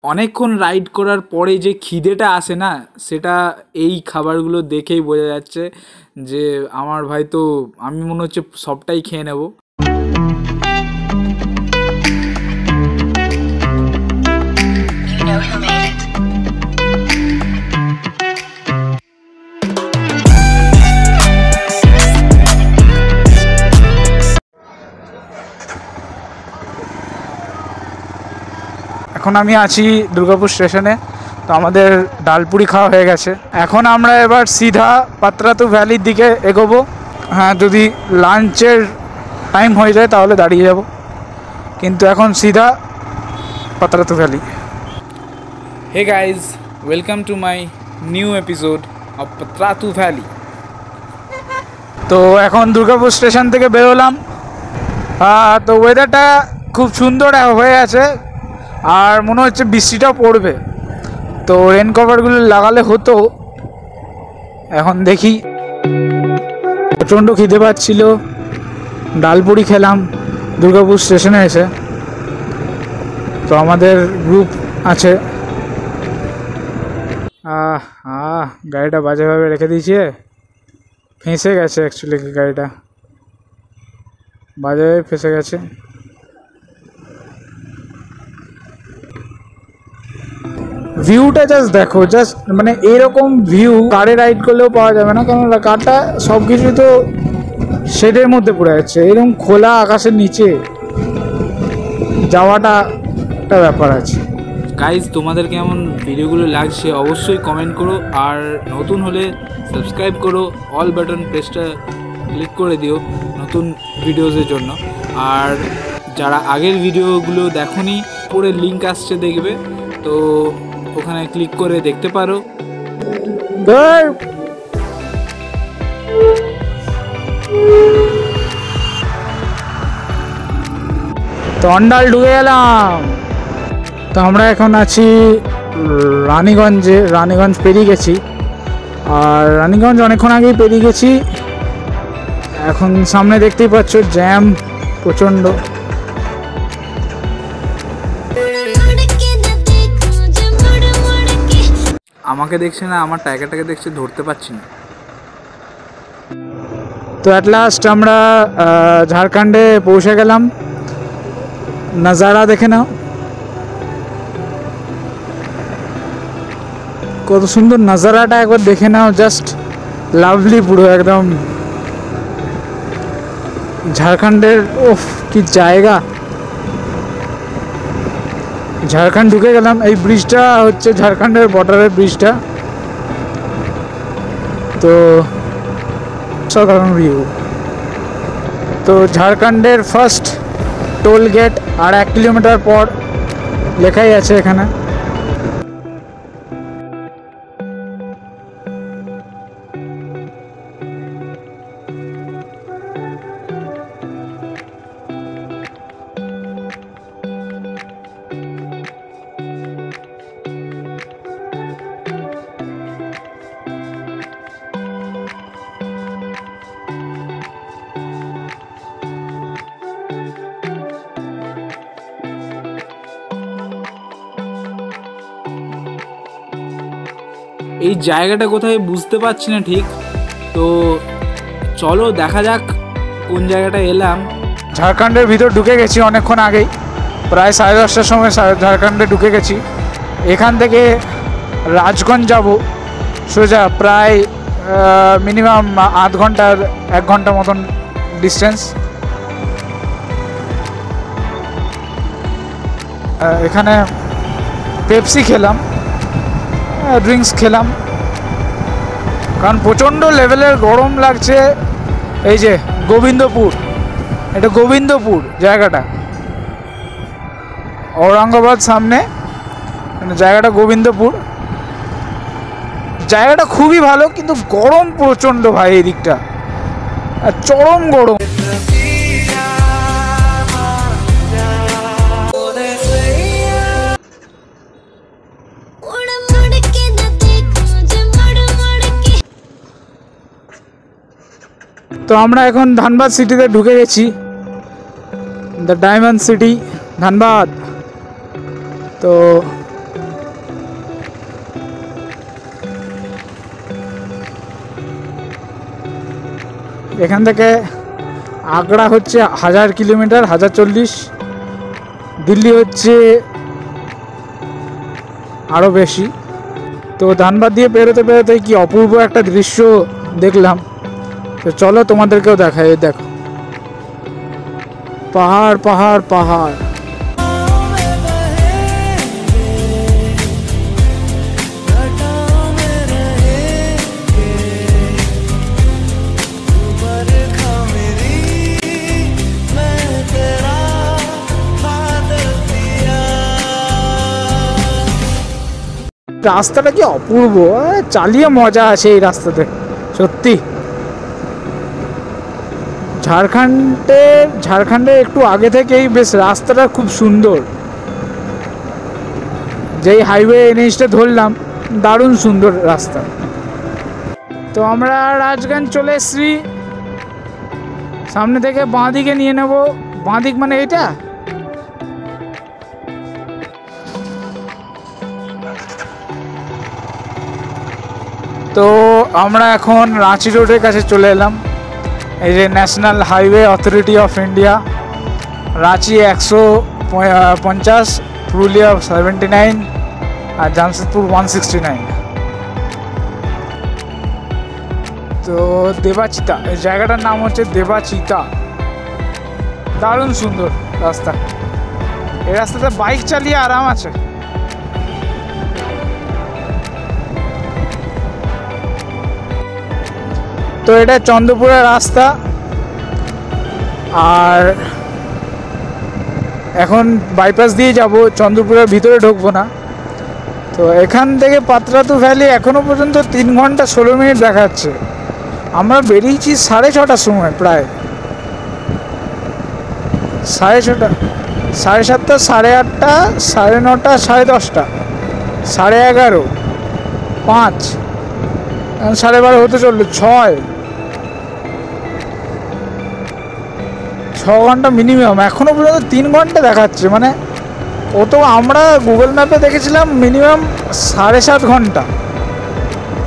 অনেকক্ষণ রাইড করার পরে যে খিদেটা আসে না, সেটা এই খাবারগুলো দেখেই বোঝা যাচ্ছে যে আমার ভাই তো আমি মনে হচ্ছে সবটাই খেয়ে নেব। এখন আমি আছি দুর্গাপুর স্টেশনে। তো আমাদের ডালপুরি খাওয়া হয়ে গেছে। এখন আমরা এবার সিধা পাত্রাতু ভ্যালির দিকে এগোবো। হ্যাঁ, যদি লাঞ্চের টাইম হয়ে যায় তাহলে দাঁড়িয়ে যাব, কিন্তু এখন সিধা Patratu valley. Hey guys, welcome to my new episode of Patratu valley. তো এখন দুর্গাপুর স্টেশন থেকে বেরোলাম। তো ওয়েদারটা খুব সুন্দর হয়ে আছে, আর মনে হচ্ছে বৃষ্টিটাও পড়বে, তো রেন কভারগুলো লাগালে হতো। এখন দেখি। প্রচণ্ড খিদে পাচ্ছিল, ডালপুরি খেলাম দুর্গাপুর স্টেশনে এসে। তো আমাদের গ্রুপ আছে। গাড়িটা বাজেভাবে রেখে দিয়েছে, ফেঁসে গেছে। অ্যাকচুয়ালি গাড়িটা বাজেভাবে ফেঁসে গেছে। ভিউটা জাস্ট দেখো, জাস্ট মানে এরকম ভিউ কারে রাইড করলেও পাওয়া যাবে না, কারণ কারটা সব কিছু তো শেডের মধ্যে পড়ে যাচ্ছে। এরকম খোলা আকাশের নিচে যাওয়াটা একটা ব্যাপার আছে। গাইজ, তোমাদের কেমন ভিডিওগুলো লাগছে অবশ্যই কমেন্ট করো, আর নতুন হলে সাবস্ক্রাইব করো, অল বাটন প্রেসটা ক্লিক করে দিও নতুন ভিডিওসের জন্য। আর যারা আগের ভিডিওগুলো দেখোনি, পরে লিঙ্ক আসছে দেখবে, তো ওখানে ক্লিক করে দেখতে পারো। তো অন্ডাল ঢুকে গেলাম। তো আমরা এখন আছি রানীগঞ্জে। রানীগঞ্জ পেরিয়ে গেছি, আর রানীগঞ্জ অনেকক্ষণ আগেই পেরিয়ে গেছি। এখন সামনে দেখতেই পাচ্ছ জ্যাম প্রচণ্ড। আমাকে দেখছে না, আমার টাইগারটাকে দেখছে, ধরতে পারছি না। তো অ্যাট লাস্ট আমরা ঝাড়খণ্ডে পৌঁছে গেলাম। নজারা দেখে নাও, কত সুন্দর নজারাটা একবার দেখে নাও। জাস্ট লাভলি, পুরো একদম ঝাড়খণ্ডের। ওফ, কি জায়গা! ঝাড়খণ্ড ঢুকে গেলাম। এই ব্রিজটা হচ্ছে ঝাড়খণ্ডের বর্ডারের ব্রিজটা। তো সাধারণ ভিউ। তো ঝাড়খণ্ডের ফার্স্ট টোল গেট, আর 1 কিলোমিটার পর লেখাই আছে এখানে। এই জায়গাটা কোথায় বুঝতে পারছি না ঠিক, তো চলো দেখা যাক কোন জায়গাটা এলাম। ঝাড়খণ্ডের ভিতর ঢুকে গেছি অনেকক্ষণ আগেই, প্রায় 10:30টার সময় ঝাড়খণ্ডে ঢুকে গেছি। এখান থেকে রাজগঞ্জ যাব সোজা, প্রায় মিনিমাম আধ ঘন্টা 1 ঘন্টা মতন ডিস্টেন্স। এখানে পেপসি খেলাম, ড্রিঙ্কস খেলাম, কারণ প্রচণ্ড লেভেলের গরম লাগছে। এই যে গোবিন্দপুর, এটা গোবিন্দপুর জায়গাটা, ঔরঙ্গাবাদ সামনে, জায়গাটা গোবিন্দপুর। জায়গাটা খুবই ভালো, কিন্তু গরম প্রচণ্ড ভাই, এই দিকটা চরম গরম। তো আমরা এখন ধানবাদ সিটিতে ঢুকে গেছি, দ্য ডায়মন্ড সিটি ধানবাদ। তো এখান থেকে আগ্রা হচ্ছে 1000 কিলোমিটার, 1040। দিল্লি হচ্ছে আরও বেশি। তো ধানবাদ দিয়ে পেরোতে পেরোতে কি অপূর্ব একটা দৃশ্য দেখলাম। তো চলো তোমাদেরকেও দেখাই। দেখো, পাহাড় পাহাড় পাহাড়। রাস্তাটা কি অপূর্ব, চালিয়ে মজা আছে এই রাস্তাতে সত্যি। ঝাড়খণ্ডে একটু আগে থেকেই বেশ রাস্তাটা খুব সুন্দর। যেই হাইওয়ে এনএইচটা ধরলাম, দারুণ সুন্দর রাস্তা। তো আমরা রাজগঞ্জ চলে এসেছি। সামনে থেকে বাঁ দিকে নিয়ে নেব। বাঁ দিক মানে এটা। তো আমরা এখন রাঁচি রোডের কাছে চলে এলাম। এই যে national highway authority of India, Ranchi 150, Purulia 79 আর জামশেদপুর 169। তো দেবাচিতা, এই জায়গাটার নাম হচ্ছে দেবাচিতা। দারুণ সুন্দর রাস্তা। এই রাস্তাতে বাইক চালিয়ে আরাম আছে। তো এটা চন্দ্রপুরের রাস্তা। আর এখন বাইপাস দিয়ে যাব, চন্দ্রপুরের ভিতরে ঢুকবো না। তো এখান থেকে পাত্রাতু ভ্যালি এখনও পর্যন্ত 3 ঘন্টা 16 মিনিট দেখাচ্ছে। আমরা বেরিয়েছি 6:30টার সময়, প্রায় 6:30, 7:30, 8:30, 9:30, 10:30, 11:30, 5, 12:30 হতে চললো। 6 ঘন্টা মিনিমাম। এখনও পর্যন্ত 3 ঘন্টা দেখাচ্ছে। মানে ও তো আমরা গুগল ম্যাপে দেখেছিলাম মিনিমাম 7.5 ঘন্টা।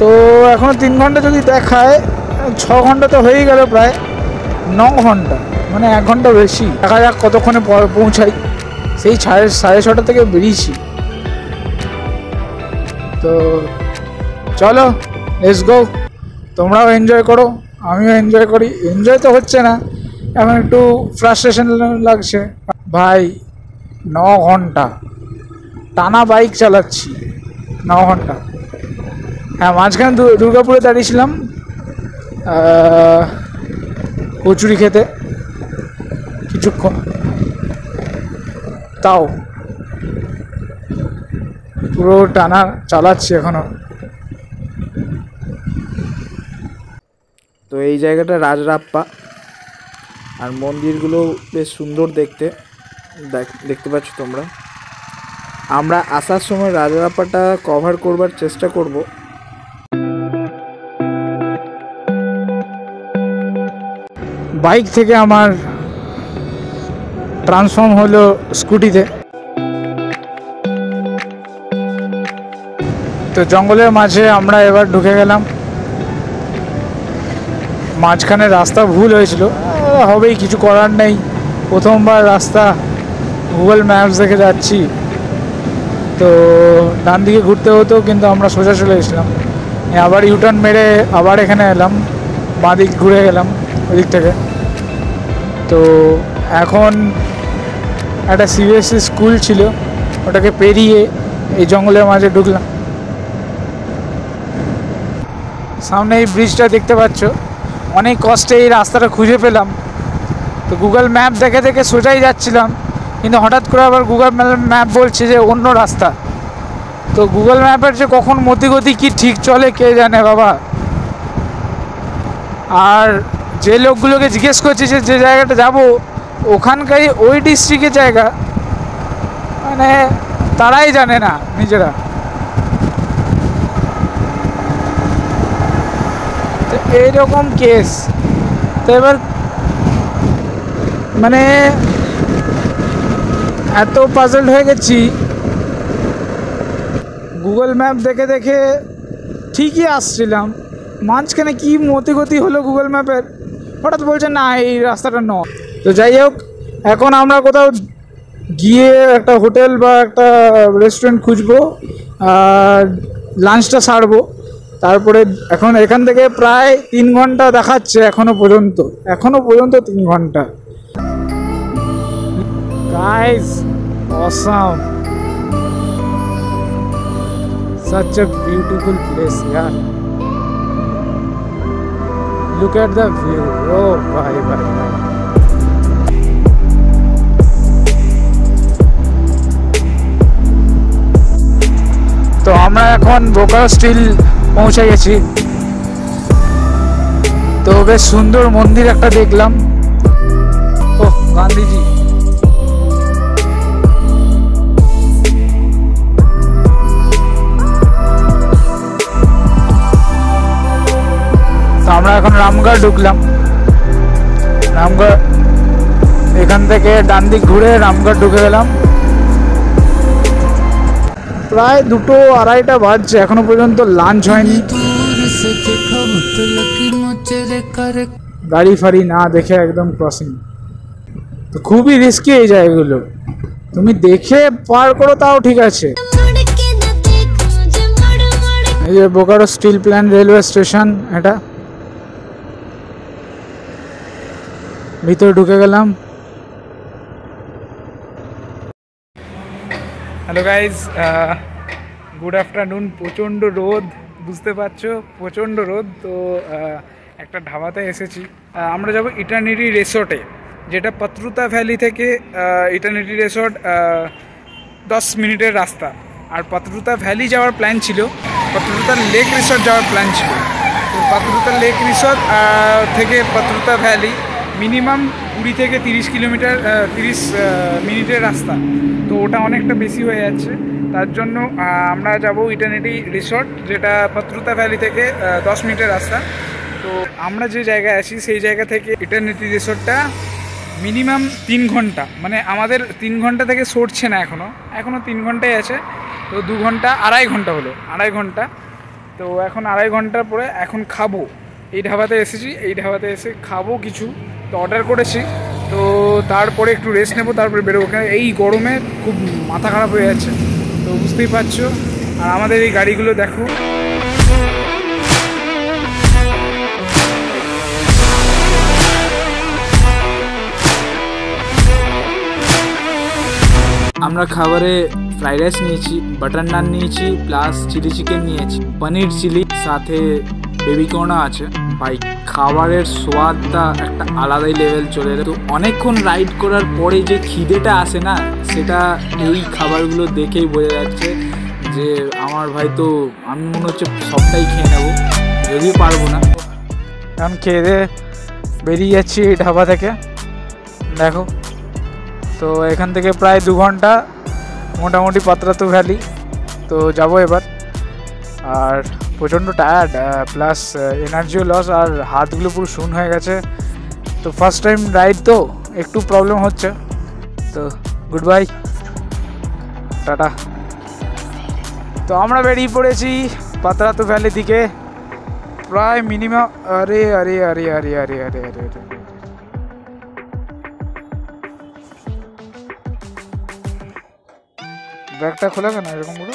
তো এখনও 3 ঘন্টা যদি দেখায়, 6 ঘন্টা তো হয়েই গেল, প্রায় 9 ঘন্টা, মানে 1 ঘন্টা বেশি। দেখা যাক কতক্ষণে পৌঁছাই। সেই 6:30 থেকে বেরিয়েছি। তো চলো, লেটস গো। তোমরাও এনজয় করো, আমিও এনজয় করি। এনজয় তো হচ্ছে না, এখন একটু ফ্রাস্ট্রেশন লাগছে। ভাই 9 ঘন্টা টানা বাইক চালাচ্ছি, 9 ঘন্টা। হ্যাঁ, মাঝখানে দুর্গাপুরে দাঁড়িয়েছিলাম কচুরি খেতে কিছুক্ষণ, তাও পুরো টানা চালাচ্ছি এখনো। তো এই জায়গাটা রাজরাপ্পা, আর মন্দিরগুলো বেশ সুন্দর দেখতে, দেখতে পাচ্ছ তোমরা। আমরা আসার সময় রাজরাপ্পাটা কভার করবার চেষ্টা করব। বাইক থেকে আমার ট্রান্সফর্ম হলো স্কুটিতে। তো জঙ্গলের মাঝে আমরা এবার ঢুকে গেলাম। মাঝখানে রাস্তা ভুল হয়েছিল, হবেই, কিছু করার নেই। প্রথমবার রাস্তা গুগল ম্যাপস দেখে যাচ্ছি, তো ডান দিকে ঘুরতে হতো, কিন্তু আমরা সোজা চলে এসেছিলাম। আবার ইউটার্ন মেরে আবার এখানে এলাম, বাঁ দিক ঘুরে গেলাম ওই দিক থেকে। তো এখন একটা সিবিএসসি স্কুল ছিল, ওটাকে পেরিয়ে এই জঙ্গলের মাঝে ঢুকলাম। সামনে এই ব্রিজটা দেখতে পাচ্ছ। অনেক কষ্টে এই রাস্তাটা খুঁজে পেলাম। তো গুগল ম্যাপ দেখে দেখে সোজাই যাচ্ছিলাম, কিন্তু হঠাৎ করে আবার গুগল ম্যাপ বলছে যে অন্য রাস্তা। তো গুগল ম্যাপের যে কখন মতিগতি কি ঠিক চলে কে জানে বাবা। আর যে লোকগুলোকে জিজ্ঞেস করছি যে জায়গাটা যাব, ওখানকারই ওই ডিস্ট্রিক্টের জায়গা, মানে তারাই জানে না নিজেরা। তো এইরকম কেস। তো এবার মানে এত পাজলড হয়ে গেছি, গুগল ম্যাপ দেখে দেখে ঠিকই আসছিলাম, মাঝখানে কি মতিগতি হলো গুগল ম্যাপের হঠাৎ বলছে না এই রাস্তাটা নয়। তো যাই হোক, এখন আমরা কোথাও গিয়ে একটা হোটেল বা একটা রেস্টুরেন্ট খুঁজবো আর লাঞ্চটা সারবো। তারপরে এখন এখান থেকে প্রায় 3 ঘন্টা দেখাচ্ছে এখনো পর্যন্ত 3 ঘন্টা। Guys, awesome, such a beautiful place, yeah. Look at the view. Oh bhai bhai bhai. তো আমরা এখন বোকারো স্টিল পৌঁছে গেছি। তো বেশ সুন্দর মন্দির একটা দেখলাম। ও গান্ধীজি। তো আমরা এখন রামগড় ঢুকলাম। রামগড় এখান থেকে ডান দিক ঘুরে রামগড় ঢুকে গেলাম। প্রায় 2-2:30 বাজছে, এখনো পর্যন্ত লাঞ্চ হয়নি। গাড়ি ফাড়ি না দেখে একদম ক্রসিং, তো খুবই রিস্কি এই জায়গাগুলো। তুমি দেখে পার করো তাও ঠিক আছে। এই যে Bokaro steel plant railway station, এটা ভিতরে ঢুকে গেলাম। Hello guys, good afternoon. প্রচণ্ড রোদ, বুঝতে পারছো, প্রচণ্ড রোদ। তো একটা ধাবাতে এসেছি। আমরা যাব ইটারনিটি রিসর্টে, যেটা পাত্রুতা ভ্যালি থেকে ইটারনিটি রিসর্ট 10 মিনিটের রাস্তা। আর পাত্রুতা ভ্যালি যাওয়ার প্ল্যান ছিল, পাত্রুতা লেক রিসর্ট যাওয়ার প্ল্যান ছিল। তো পাত্রুতা লেক রিসর্ট থেকে পাত্রুতা ভ্যালি মিনিমাম 20 থেকে 30 কিলোমিটার 30 মিনিটের রাস্তা। তো ওটা অনেকটা বেশি হয়ে যাচ্ছে, তার জন্য আমরা যাব ইটারনিটি রিসর্ট, যেটা পাত্রুতা ভ্যালি থেকে 10 মিনিটের রাস্তা। তো আমরা যে জায়গায় আছি সেই জায়গা থেকে ইটারনিটি রিসর্টটা মিনিমাম 3 ঘন্টা, মানে আমাদের 3 ঘন্টা থেকে সরছে না, এখনও 3 ঘন্টাই আছে। তো 2 ঘন্টা 2.5 ঘন্টা হলো, 2.5 ঘন্টা। তো এখন 2.5 ঘন্টার পরে এখন খাবো। এই ধাবাতে এসেছি, এই ধাবাতে এসে খাবো কিছু, তো অর্ডার করেছি। তো তারপরে একটু রেস্ট নেবো, তারপরে বেরোবো। এই গরমে খুব মাথা খারাপ হয়ে যাচ্ছে, তো বুঝতেই পারছো। আর আমাদের এই গাড়িগুলো দেখো, আমরা খাবারে ফ্রাইড রাইস নিয়েছি, বাটার নান নিয়েছি, প্লাস চিলি চিকেন নিয়েছি, পনির চিলি, সাথে বেবিকর্নও আছে। ভাই খাবারের সোয়াদটা একটা আলাদাই লেভেল চলে এলো। তো অনেকক্ষণ রাইড করার পরে যে খিদেটা আসে না, সেটা এই খাবারগুলো দেখেই বোঝা যাচ্ছে যে আমার ভাই, তো আমি মনে হচ্ছে সবটাই খেয়ে নেবো, যদিও পারবো না। আমি খেয়ে দিয়ে বেরিয়ে যাচ্ছি এই ধাবা থেকে, দেখো। তো এখান থেকে প্রায় 2 ঘন্টা মোটামুটি পাত্রাতু ভ্যালি। তো যাবো এবার। আর প্রচণ্ড টায়ার্ড, প্লাস এনার্জিও লস, আর হাতগুলো পুরো শূন্য হয়ে গেছে। তো ফার্স্ট টাইম রাইড, তো একটু প্রবলেম হচ্ছে। তো গুড বাই, টাটা। তো আমরা বেরিয়ে পড়েছি পাত্রাতু ভ্যালির দিকে, প্রায় মিনিমাম আরে আরে আরে আরে আরে আরে আরে আরে ব্যাগটা খোলা কেন এরকম করে?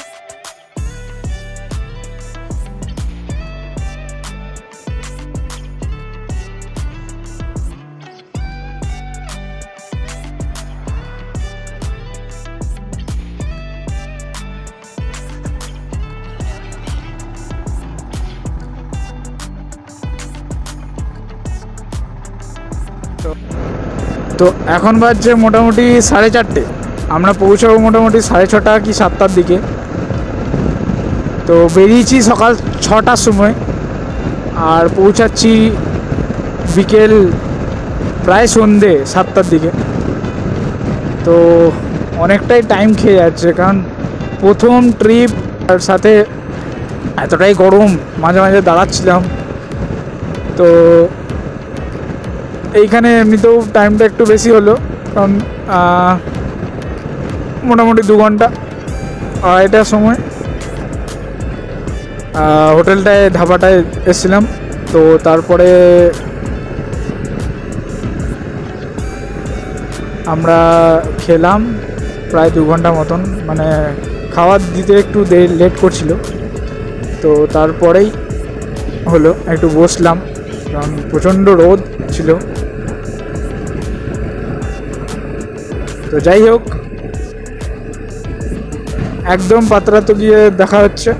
তো এখন বাজছে মোটামুটি 4:30। আমরা পৌঁছাবো মোটামুটি 6:30 কি 7টার দিকে। তো বেরিয়েছি সকাল 6টার সময়, আর পৌঁছাচ্ছি বিকেল প্রায় সন্ধে 7টার দিকে। তো অনেকটাই টাইম খেয়ে যাচ্ছে, কারণ প্রথম ট্রিপ, আর সাথে এতটাই গরম, মাঝে মাঝে দাঁড়াচ্ছিলাম। তো এইখানে এমনিতেও টাইমটা একটু বেশি হলো, কারণ মোটামুটি 2 ঘন্টা 2:30টার সময় হোটেলটায় ধাবাটায় এসেছিলাম। তো তারপরে আমরা খেলাম প্রায় 2 ঘন্টা মতন, মানে খাবার দিতে একটু লেট করছিল, তো তারপরেই হলো একটু বসলাম কারণ প্রচণ্ড রোদ ছিল। তো যাই হোক, একদম পাত্রাতু গিয়ে দেখা হচ্ছে।